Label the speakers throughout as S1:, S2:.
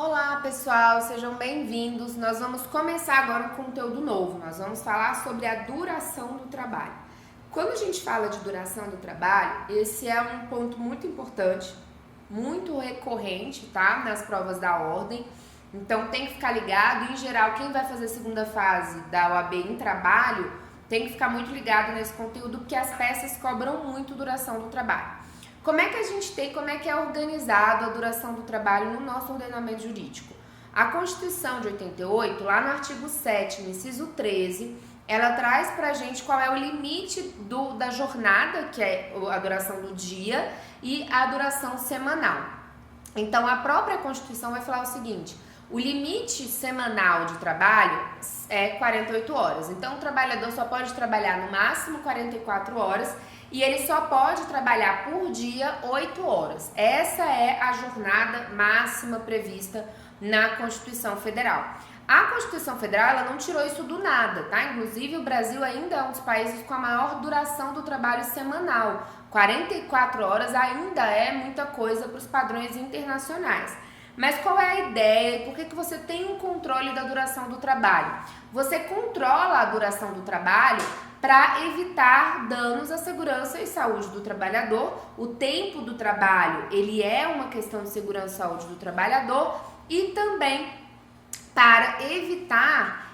S1: Olá pessoal, sejam bem-vindos. Nós vamos começar agora um conteúdo novo. Nós vamos falar sobre a duração do trabalho. Quando a gente fala de duração do trabalho, esse é um ponto muito importante, muito recorrente, tá? Nas provas da ordem. Então tem que ficar ligado. Em geral, quem vai fazer a segunda fase da OAB em trabalho tem que ficar muito ligado nesse conteúdo, porque as peças cobram muito duração do trabalho. Como é que a gente tem, como é que é organizado a duração do trabalho no nosso ordenamento jurídico? A Constituição de 88, lá no artigo 7º, inciso 13, ela traz pra gente qual é o limite da jornada, que é a duração do dia, e a duração semanal. Então, a própria Constituição vai falar o seguinte: o limite semanal de trabalho é 48 horas. Então, o trabalhador só pode trabalhar no máximo 44 horas e ele só pode trabalhar por dia 8 horas. Essa é a jornada máxima prevista na Constituição Federal. A Constituição Federal, ela não tirou isso do nada, tá? Inclusive, o Brasil ainda é um dos países com a maior duração do trabalho semanal. 44 horas ainda é muita coisa para os padrões internacionais. Mas qual é a ideia e por que você tem um controle da duração do trabalho? Você controla a duração do trabalho para evitar danos à segurança e saúde do trabalhador. O tempo do trabalho, ele é uma questão de segurança e saúde do trabalhador e também para evitar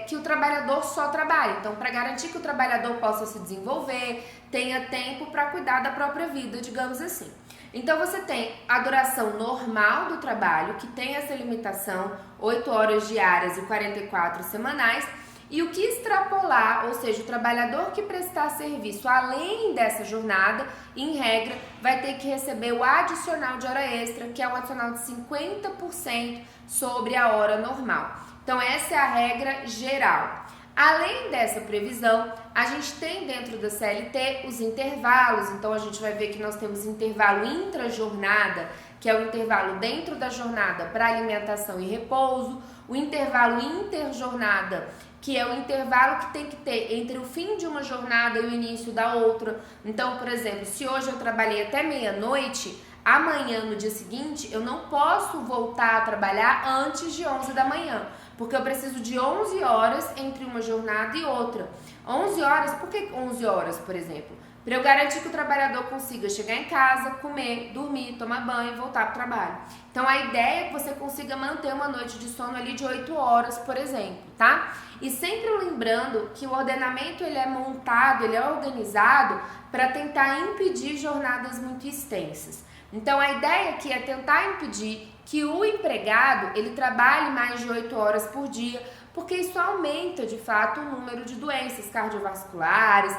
S1: que o trabalhador só trabalhe. Então, para garantir que o trabalhador possa se desenvolver, tenha tempo para cuidar da própria vida, digamos assim. Então, você tem a duração normal do trabalho, que tem essa limitação, 8 horas diárias e 44 semanais, e o que extrapolar, ou seja, o trabalhador que prestar serviço além dessa jornada, em regra, vai ter que receber o adicional de hora extra, que é um adicional de 50% sobre a hora normal. Então, essa é a regra geral. Além dessa previsão, a gente tem dentro da CLT os intervalos. Então, a gente vai ver que nós temos intervalo intra-jornada, que é o intervalo dentro da jornada para alimentação e repouso, o intervalo interjornada, que é o intervalo que tem que ter entre o fim de uma jornada e o início da outra. Então, por exemplo, se hoje eu trabalhei até meia-noite, amanhã, no dia seguinte, eu não posso voltar a trabalhar antes de 11 da manhã, porque eu preciso de 11 horas entre uma jornada e outra. 11 horas, por que 11 horas, por exemplo? Para eu garantir que o trabalhador consiga chegar em casa, comer, dormir, tomar banho e voltar para o trabalho. Então, a ideia é que você consiga manter uma noite de sono ali de 8 horas, por exemplo, tá? E sempre lembrando que o ordenamento ele é montado, ele é organizado para tentar impedir jornadas muito extensas. Então, a ideia aqui é tentar impedir que o empregado ele trabalhe mais de 8 horas por dia, porque isso aumenta, de fato, o número de doenças cardiovasculares,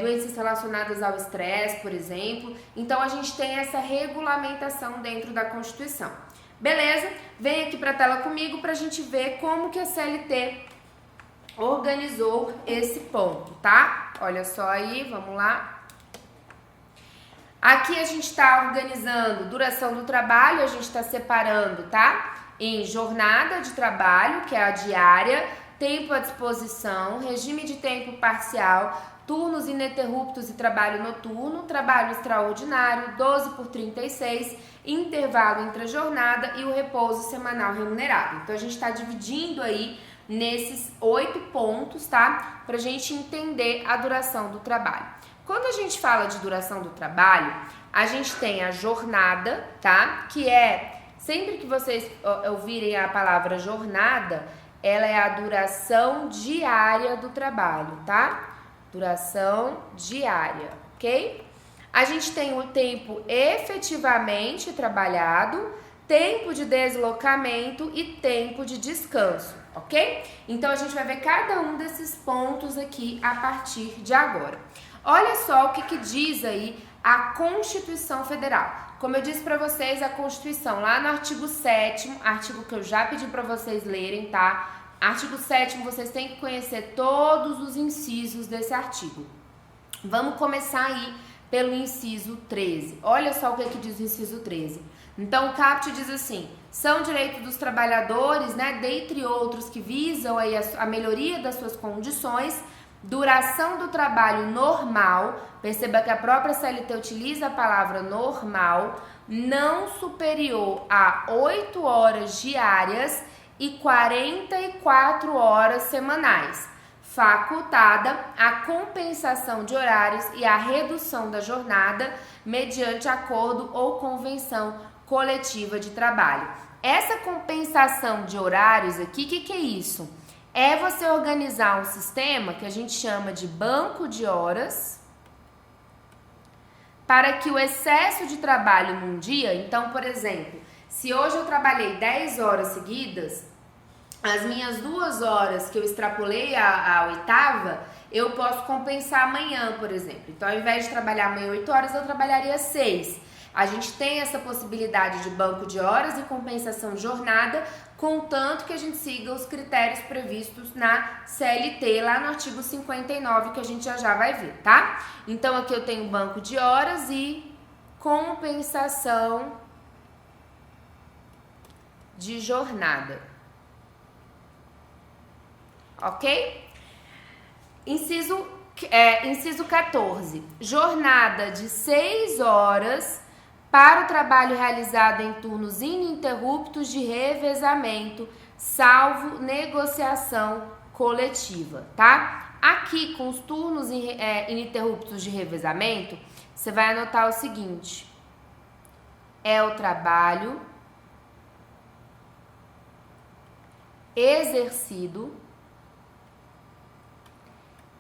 S1: doenças relacionadas ao estresse, por exemplo. Então, a gente tem essa regulamentação dentro da Constituição. Beleza? Vem aqui para a tela comigo para a gente ver como que a CLT organizou esse ponto, tá? Olha só aí, vamos lá. Aqui a gente está organizando duração do trabalho, a gente está separando, tá? Em jornada de trabalho, que é a diária, tempo à disposição, regime de tempo parcial, turnos ininterruptos e trabalho noturno, trabalho extraordinário, 12 por 36, intervalo intra-jornada e o repouso semanal remunerado. Então, a gente está dividindo aí nesses 8 pontos, tá? Pra gente entender a duração do trabalho. Quando a gente fala de duração do trabalho, a gente tem a jornada, tá? Que é, sempre que vocês ouvirem a palavra jornada, ela é a duração diária do trabalho, tá? Duração diária, ok? A gente tem o tempo efetivamente trabalhado, tempo de deslocamento e tempo de descanso, ok? Então, a gente vai ver cada um desses pontos aqui a partir de agora. Olha só o que diz aí a Constituição Federal. Como eu disse para vocês, a Constituição, lá no artigo 7º, artigo que eu já pedi para vocês lerem, tá? Artigo 7º, vocês têm que conhecer todos os incisos desse artigo. Vamos começar aí pelo inciso 13. Olha só o que diz o inciso 13. Então, o caput diz assim: são direitos dos trabalhadores, né, dentre outros que visam aí a melhoria das suas condições, Duração do trabalho normal, perceba que a própria CLT utiliza a palavra normal, não superior a 8 horas diárias e 44 horas semanais. Facultada a compensação de horários e a redução da jornada mediante acordo ou convenção coletiva de trabalho. Essa compensação de horários aqui, o que é isso? É você organizar um sistema que a gente chama de banco de horas para que o excesso de trabalho num dia, então, por exemplo, se hoje eu trabalhei 10 horas seguidas, as minhas 2 horas que eu extrapolei a oitava, eu posso compensar amanhã, por exemplo. Então, ao invés de trabalhar amanhã 8 horas, eu trabalharia 6. A gente tem essa possibilidade de banco de horas e compensação de jornada, contanto que a gente siga os critérios previstos na CLT, lá no artigo 59, que a gente já vai ver, tá? Então, aqui eu tenho banco de horas e compensação de jornada. Ok? Inciso 14. Jornada de 6 horas para o trabalho realizado em turnos ininterruptos de revezamento, salvo negociação coletiva, tá? Aqui, com os turnos ininterruptos de revezamento, você vai anotar o seguinte: é o trabalho exercido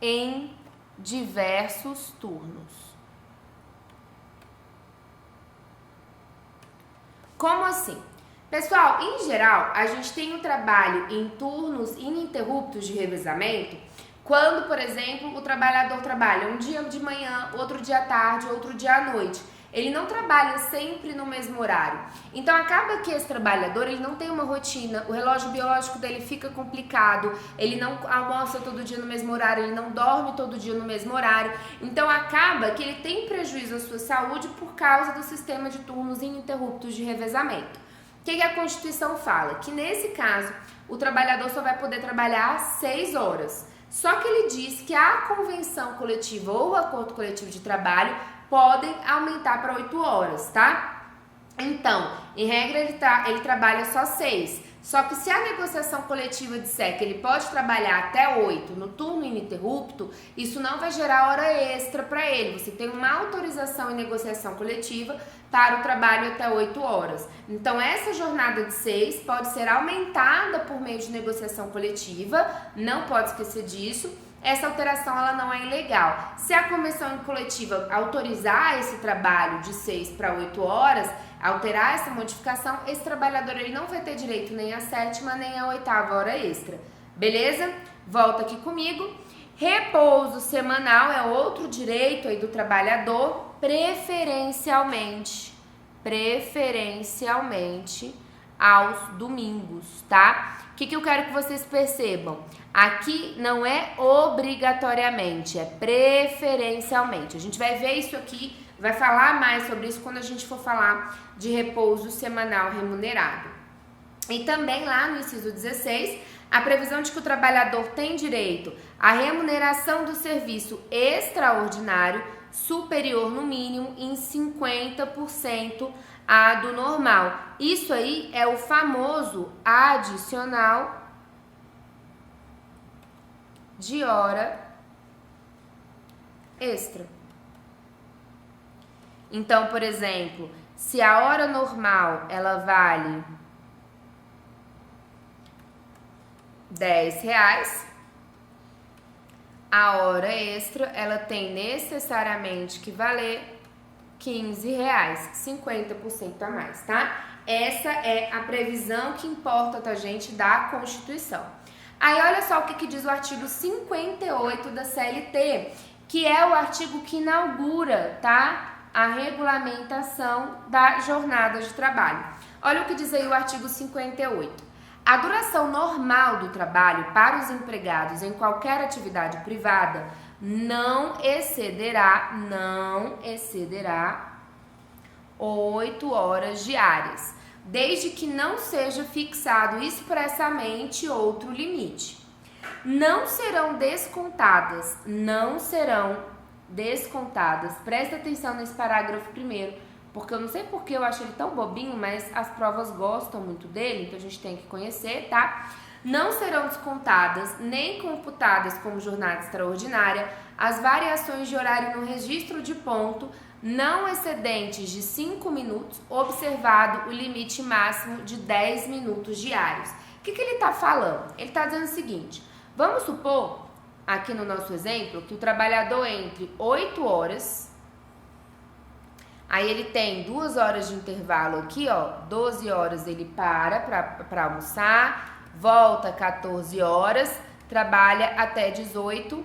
S1: em diversos turnos. Como assim? Pessoal, em geral, a gente tem o trabalho em turnos ininterruptos de revezamento quando, por exemplo, o trabalhador trabalha um dia de manhã, outro dia à tarde, outro dia à noite. Ele não trabalha sempre no mesmo horário. Então, acaba que esse trabalhador, ele não tem uma rotina, o relógio biológico dele fica complicado, ele não almoça todo dia no mesmo horário, ele não dorme todo dia no mesmo horário. Então, acaba que ele tem prejuízo à sua saúde por causa do sistema de turnos ininterruptos de revezamento. O que a Constituição fala? Que, nesse caso, o trabalhador só vai poder trabalhar 6 horas. Só que ele diz que a convenção coletiva ou o acordo coletivo de trabalho podem aumentar para 8 horas, tá? Então, em regra, ele trabalha só 6. Só que se a negociação coletiva disser que ele pode trabalhar até 8 no turno ininterrupto, isso não vai gerar hora extra para ele. Você tem uma autorização em negociação coletiva para o trabalho até 8 horas. Então, essa jornada de 6 pode ser aumentada por meio de negociação coletiva, não pode esquecer disso. Essa alteração ela não é ilegal. Se a convenção coletiva autorizar esse trabalho de 6 para 8 horas, alterar essa modificação, esse trabalhador ele não vai ter direito nem à 7ª nem à 8ª hora extra. Beleza? Volta aqui comigo. Repouso semanal é outro direito aí do trabalhador, preferencialmente aos domingos, tá? O que eu quero que vocês percebam? Aqui não é obrigatoriamente, é preferencialmente. A gente vai ver isso aqui, vai falar mais sobre isso quando a gente for falar de repouso semanal remunerado. E também lá no inciso 16, a previsão de que o trabalhador tem direito à remuneração do serviço extraordinário superior no mínimo em 50% à do normal. Isso aí é o famoso adicional de hora extra. Então, por exemplo, se a hora normal ela vale R$10, a hora extra ela tem necessariamente que valer R$15, 50% a mais, tá? Essa é a previsão que importa pra gente da Constituição. Aí olha só o que diz o artigo 58 da CLT, que é o artigo que inaugura, tá, a regulamentação da jornada de trabalho. Olha o que diz aí o artigo 58. A duração normal do trabalho para os empregados em qualquer atividade privada não excederá 8 horas diárias, desde que não seja fixado expressamente outro limite. não serão descontadas, presta atenção nesse parágrafo primeiro, porque eu não sei porque eu acho ele tão bobinho, mas as provas gostam muito dele, então a gente tem que conhecer, tá? Não serão descontadas nem computadas como jornada extraordinária as variações de horário no registro de ponto não excedentes de 5 minutos, observado o limite máximo de 10 minutos diários. O que ele está falando? Ele está dizendo o seguinte: vamos supor, aqui no nosso exemplo, que o trabalhador entre 8 horas, aí ele tem 2 horas de intervalo aqui, ó, 12 horas ele para almoçar, volta 14 horas, trabalha até 18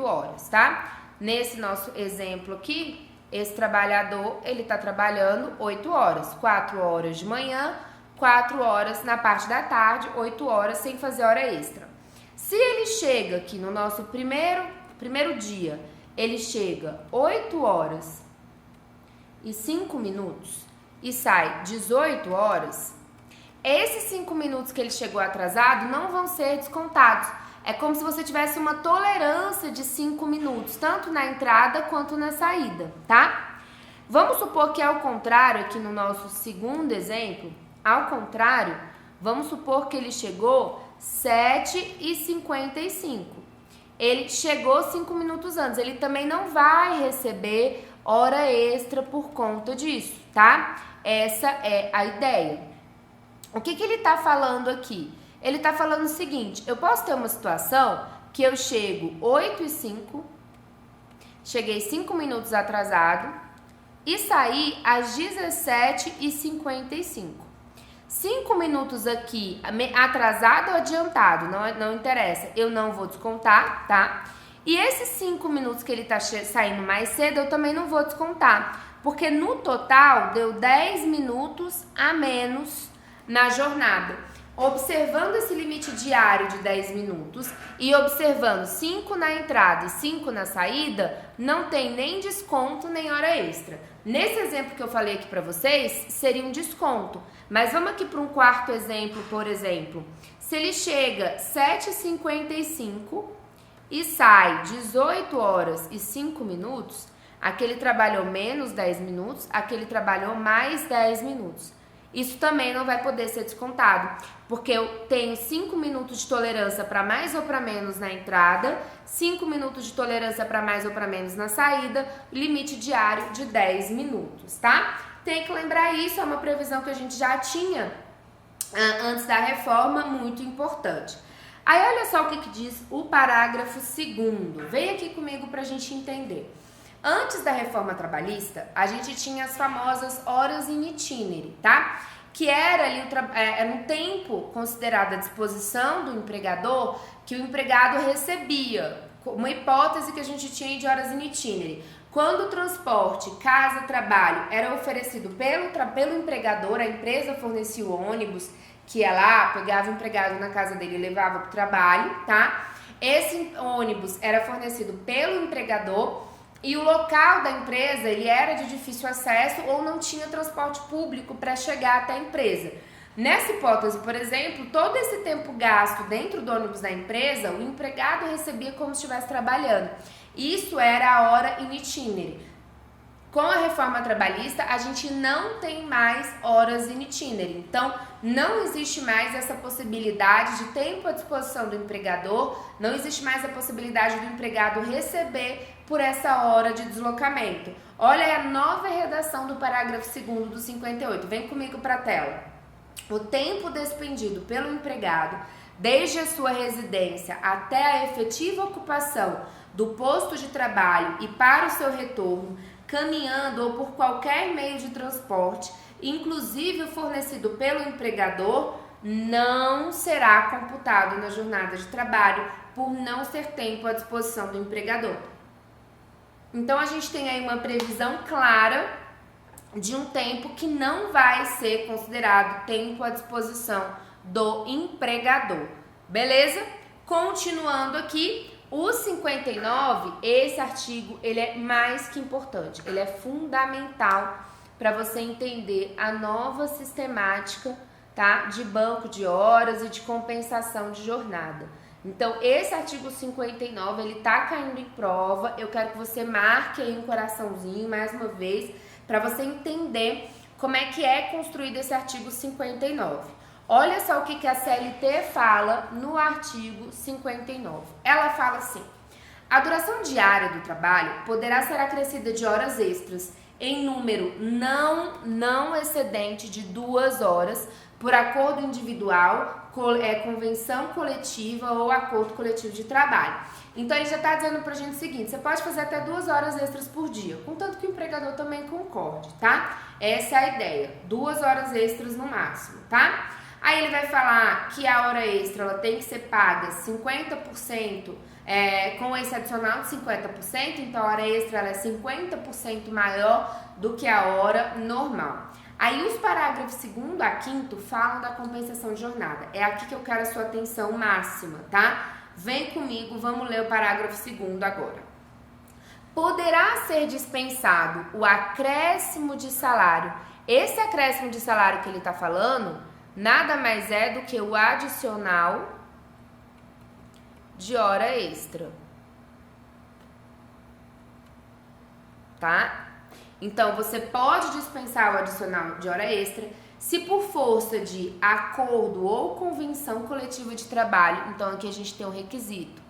S1: horas, tá? Nesse nosso exemplo aqui, esse trabalhador, ele tá trabalhando 8 horas, 4 horas de manhã, 4 horas na parte da tarde, 8 horas sem fazer hora extra. Se ele chega aqui no nosso primeiro dia, ele chega 8 horas e 5 minutos e sai 18 horas, esses 5 minutos que ele chegou atrasado não vão ser descontados. É como se você tivesse uma tolerância de 5 minutos, tanto na entrada quanto na saída, tá? Vamos supor que ao contrário, aqui no nosso segundo exemplo, ao contrário, vamos supor que ele chegou 7h55. Ele chegou 5 minutos antes, ele também não vai receber hora extra por conta disso, tá? Essa é a ideia. O que ele tá falando aqui? Ele tá falando o seguinte: eu posso ter uma situação que eu chego 8h05, cheguei 5 minutos atrasado e saí às 17h55. 5 minutos aqui atrasado ou adiantado, não interessa, eu não vou descontar, tá? E esses 5 minutos que ele tá saindo mais cedo, eu também não vou descontar, porque no total deu 10 minutos a menos na jornada. Observando esse limite diário de 10 minutos e observando 5 na entrada e 5 na saída, não tem nem desconto nem hora extra. Nesse exemplo que eu falei aqui para vocês, seria um desconto. Mas vamos aqui para um quarto exemplo, por exemplo. Se ele chega 7h55 e sai 18 horas e 5 minutos, aquele trabalhou menos 10 minutos, aquele trabalhou mais 10 minutos. Isso também não vai poder ser descontado, porque eu tenho 5 minutos de tolerância para mais ou para menos na entrada, 5 minutos de tolerância para mais ou para menos na saída, limite diário de 10 minutos, tá? Tem que lembrar isso, é uma previsão que a gente já tinha antes da reforma, muito importante. Aí olha só o que diz o parágrafo 2º, vem aqui comigo para a gente entender. Antes da reforma trabalhista, a gente tinha as famosas horas in itinere, tá? Que era ali um tempo considerado à disposição do empregador que o empregado recebia, uma hipótese que a gente tinha de horas in itinere. Quando o transporte, casa, trabalho era oferecido pelo empregador, a empresa fornecia o ônibus, que ia lá, pegava o empregado na casa dele e levava para o trabalho, tá? Esse ônibus era fornecido pelo empregador. E o local da empresa, ele era de difícil acesso ou não tinha transporte público para chegar até a empresa. Nessa hipótese, por exemplo, todo esse tempo gasto dentro do ônibus da empresa, o empregado recebia como se estivesse trabalhando. Isso era a hora in itinere. Com a reforma trabalhista, a gente não tem mais horas in itinere. Então, não existe mais essa possibilidade de tempo à disposição do empregador, não existe mais a possibilidade do empregado receber por essa hora de deslocamento. Olha a nova redação do parágrafo 2º do 58. Vem comigo para a tela. O tempo despendido pelo empregado, desde a sua residência até a efetiva ocupação do posto de trabalho e para o seu retorno, caminhando ou por qualquer meio de transporte, inclusive o fornecido pelo empregador, não será computado na jornada de trabalho por não ser tempo à disposição do empregador. Então, a gente tem aí uma previsão clara de um tempo que não vai ser considerado tempo à disposição do empregador. Beleza? Continuando aqui, o 59, esse artigo, ele é mais que importante, ele é fundamental para você entender a nova sistemática tá? De banco de horas e de compensação de jornada. Então, esse artigo 59, ele tá caindo em prova. Eu quero que você marque aí um coraçãozinho, mais uma vez, para você entender como é que é construído esse artigo 59. Olha só o que a CLT fala no artigo 59. Ela fala assim: a duração diária do trabalho poderá ser acrescida de horas extras em número não excedente de 2 horas por acordo individual, convenção coletiva ou acordo coletivo de trabalho. Então, ele já está dizendo pra gente o seguinte: você pode fazer até 2 horas extras por dia, contanto que o empregador também concorde, tá? Essa é a ideia, 2 horas extras no máximo, tá? Aí ele vai falar que a hora extra ela tem que ser paga 50%, com esse adicional de 50%, então a hora extra ela é 50% maior do que a hora normal. Aí os parágrafos 2º a 5º falam da compensação de jornada. É aqui que eu quero a sua atenção máxima, tá? Vem comigo, vamos ler o parágrafo 2º agora. Poderá ser dispensado o acréscimo de salário. Esse acréscimo de salário que ele está falando nada mais é do que o adicional de hora extra. Tá? Então, você pode dispensar o adicional de hora extra se por força de acordo ou convenção coletiva de trabalho. Então, aqui a gente tem um requisito: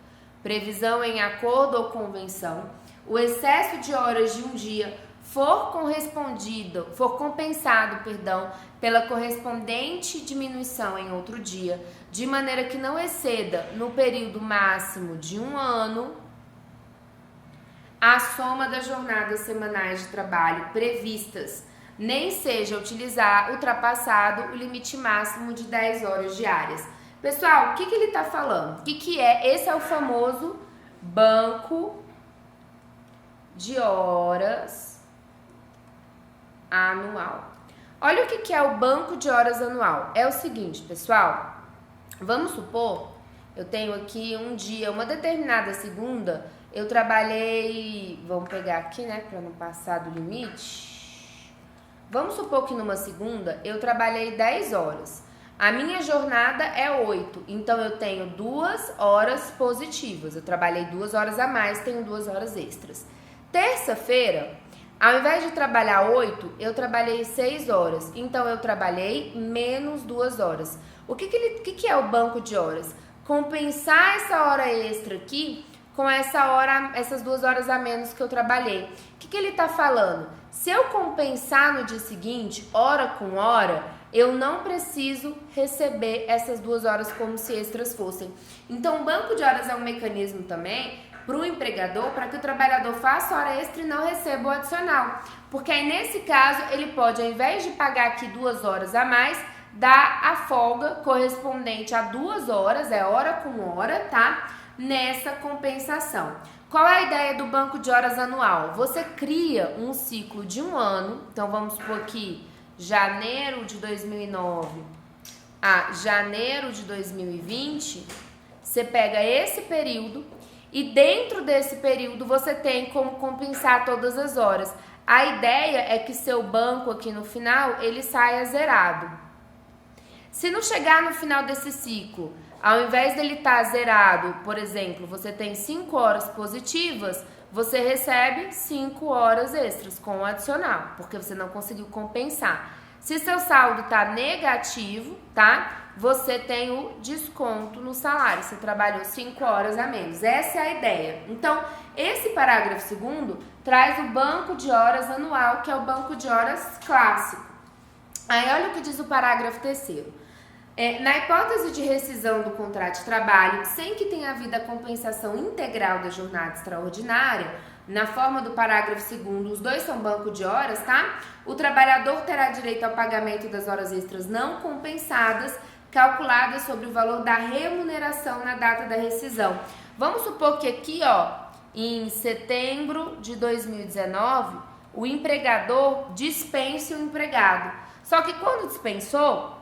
S1: previsão em acordo ou convenção, o excesso de horas de um dia for compensado, pela correspondente diminuição em outro dia, de maneira que não exceda, no período máximo de 1 ano, a soma das jornadas semanais de trabalho previstas, nem seja ultrapassado o limite máximo de 10 horas diárias. Pessoal, o que ele está falando? O que é? Esse é o famoso banco de horas anual. Olha o que é o banco de horas anual. É o seguinte, pessoal, vamos supor, eu tenho aqui um dia, uma determinada segunda, eu trabalhei, vamos pegar aqui, né, para não passar do limite. Vamos supor que numa segunda eu trabalhei 10 horas. A minha jornada é 8, então eu tenho 2 horas positivas. Eu trabalhei 2 horas a mais, tenho 2 horas extras. Terça-feira, ao invés de trabalhar 8, eu trabalhei 6 horas. Então, eu trabalhei menos 2 horas. O que é o banco de horas? Compensar essa hora extra aqui com essas 2 horas a menos que eu trabalhei. O que ele está falando? Se eu compensar no dia seguinte, hora com hora, eu não preciso receber essas 2 horas como se extras fossem. Então, o banco de horas é um mecanismo também para o empregador, para que o trabalhador faça hora extra e não receba o adicional. Porque aí, nesse caso, ele pode, ao invés de pagar aqui 2 horas a mais, dar a folga correspondente a 2 horas, é hora com hora, tá? Nessa compensação. Qual é a ideia do banco de horas anual? Você cria um ciclo de 1 ano, então vamos supor que janeiro de 2009 a janeiro de 2020, você pega esse período e dentro desse período você tem como compensar todas as horas. A ideia é que seu banco aqui no final, ele saia zerado. Se não chegar no final desse ciclo, ao invés dele estar zerado, por exemplo, você tem 5 horas positivas, você recebe 5 horas extras com o adicional, porque você não conseguiu compensar. Se seu saldo está negativo, tá? Você tem o desconto no salário, você trabalhou 5 horas a menos. Essa é a ideia. Então, esse parágrafo 2º traz o banco de horas anual, que é o banco de horas clássico. Aí, olha o que diz o parágrafo 3º. Na hipótese de rescisão do contrato de trabalho, sem que tenha havido a compensação integral da jornada extraordinária, na forma do parágrafo 2º, os dois são banco de horas, tá? O trabalhador terá direito ao pagamento das horas extras não compensadas, calculadas sobre o valor da remuneração na data da rescisão. Vamos supor que aqui, ó, em setembro de 2019, o empregador dispense o empregado. Só que quando dispensou,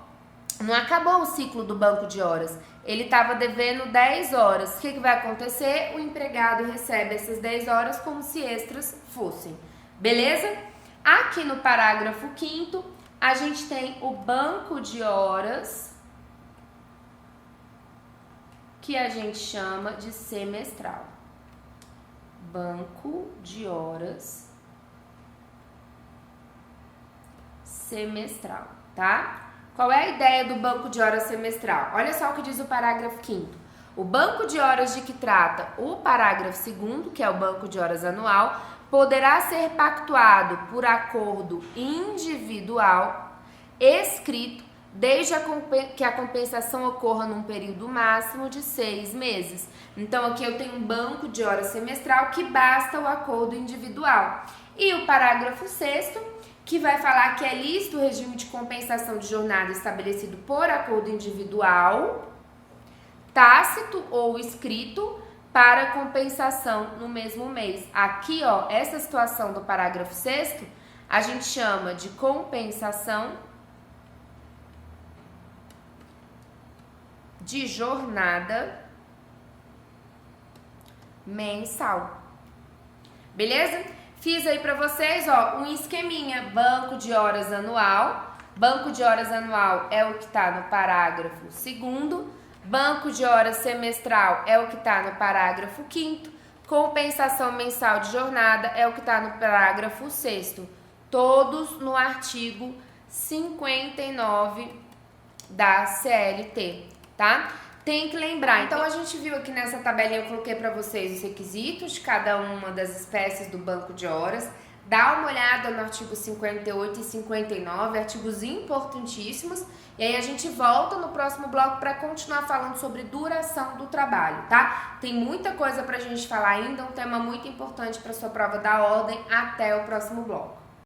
S1: não acabou o ciclo do banco de horas. Ele estava devendo 10 horas. O que vai acontecer? O empregado recebe essas 10 horas como se extras fossem. Beleza? Aqui no parágrafo 5º, a gente tem o banco de horas, que a gente chama de semestral. Banco de horas semestral, tá? Qual é a ideia do banco de horas semestral? Olha só o que diz o parágrafo 5º. O banco de horas de que trata o parágrafo 2º, que é o banco de horas anual, poderá ser pactuado por acordo individual, escrito, desde que a compensação ocorra num período máximo de 6 meses. Então, aqui eu tenho um banco de horas semestral que basta o acordo individual. E o parágrafo 6º, que vai falar que é lícito o regime de compensação de jornada estabelecido por acordo individual, tácito ou escrito, para compensação no mesmo mês. Aqui, ó, essa situação do parágrafo 6º, a gente chama de compensação de jornada mensal. Beleza? Fiz aí pra vocês, ó, um esqueminha, banco de horas anual. Banco de horas anual é o que tá no parágrafo 2º. Banco de horas semestral é o que tá no parágrafo 5º. Compensação mensal de jornada é o que tá no parágrafo 6º. Todos no artigo 59 da CLT, tá? Tem que lembrar. Então, a gente viu aqui nessa tabelinha, eu coloquei para vocês os requisitos de cada uma das espécies do banco de horas. Dá uma olhada no artigo 58 e 59, artigos importantíssimos. E aí a gente volta no próximo bloco para continuar falando sobre duração do trabalho, tá? Tem muita coisa pra gente falar ainda, um tema muito importante para sua prova da ordem. Até o próximo bloco.